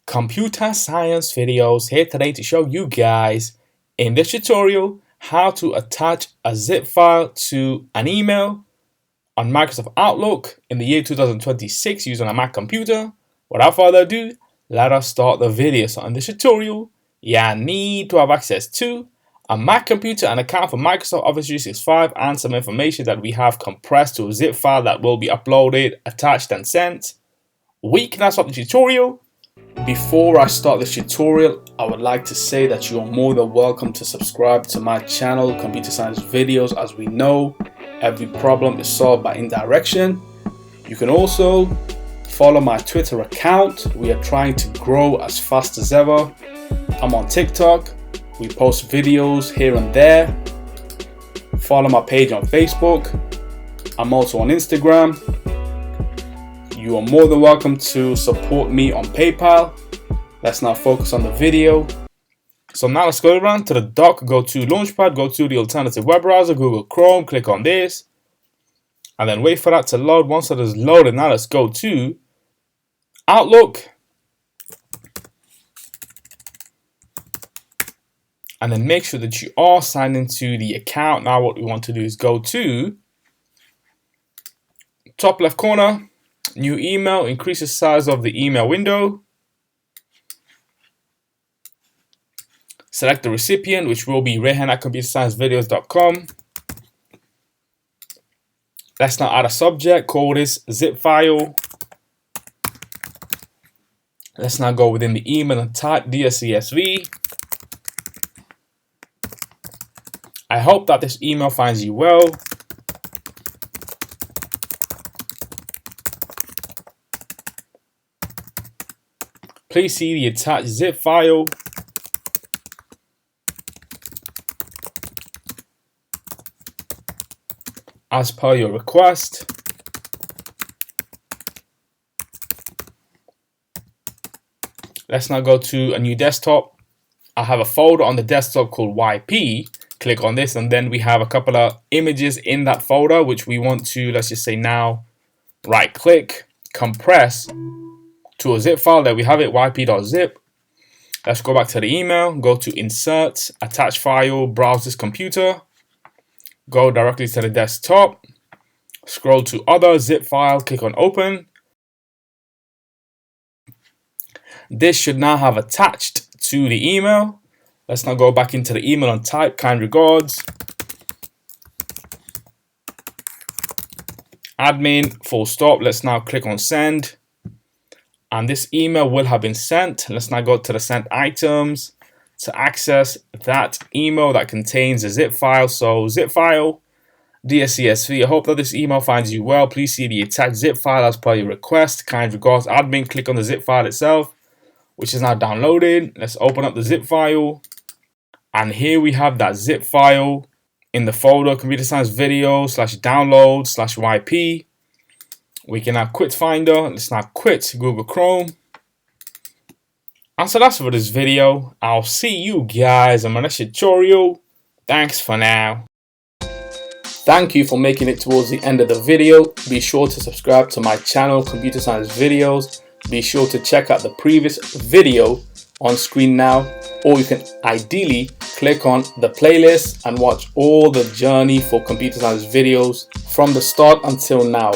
Computer science videos here today to show you guys in this tutorial how to attach a zip file to an email on Microsoft Outlook in the year 2026 using a Mac computer. Without further ado, let us start the video. So in this tutorial, you need to have access to a Mac computer, an account for Microsoft Office 365, and some information that we have compressed to a zip file that will be uploaded, attached, and sent. We can now start the tutorial. Before I start this tutorial, I would like to say that you are more than welcome to subscribe to my channel, Computer Science Videos. As we know, every problem is solved by indirection. You can also follow my Twitter account. We are trying to grow as fast as ever. I'm on TikTok. We post videos here and there. Follow my page on Facebook. I'm also on Instagram. You are more than welcome to support me on PayPal. Let's now focus on the video. So now let's go around to the dock, go to Launchpad, go to the alternative web browser, Google Chrome, click on this, and then wait for that to load. Once that is loaded, now let's go to Outlook, and then make sure that you are signed into the account. Now what we want to do is go to top left corner, new email, increase the size of the email window. Select the recipient, which will be Rehan at ComputerScienceVideos.com. Let's now add a subject, call this zip file. Let's now go within the email and type Dear CSV. I hope that this email finds you well. Please see the attached zip file. As per your request. Let's now go to a new desktop. I have a folder on the desktop called YP. Click on this, and then we have a couple of images in that folder which we want to, let's just say now, right click, compress to a zip file. There we have it, yp.zip. Let's go back to the email, go to insert, attach file, browse this computer, go directly to the desktop, scroll to other zip file, click on open. This should now have attached to the email. Let's now go back into the email and type kind regards, admin, full stop. Let's now click on send. And this email will have been sent. Let's now go to the sent items to access that email that contains a zip file. So zip file, Dear CSV. I hope that this email finds you well. Please see the attached zip file as per your request. Kind regards, admin. Click on the zip file itself, which is now downloaded. Let's open up the zip file. And here we have that zip file in the folder Computer Science Video /download/YP. We can now quit Finder. Let's now quit Google Chrome. And so that's for this video. I'll see you guys in my next tutorial. Thanks for now. Thank you for making it towards the end of the video. Be sure to subscribe to my channel, Computer Science Videos. Be sure to check out the previous video on screen now, or you can ideally click on the playlist and watch all the journey for Computer Science Videos from the start until now.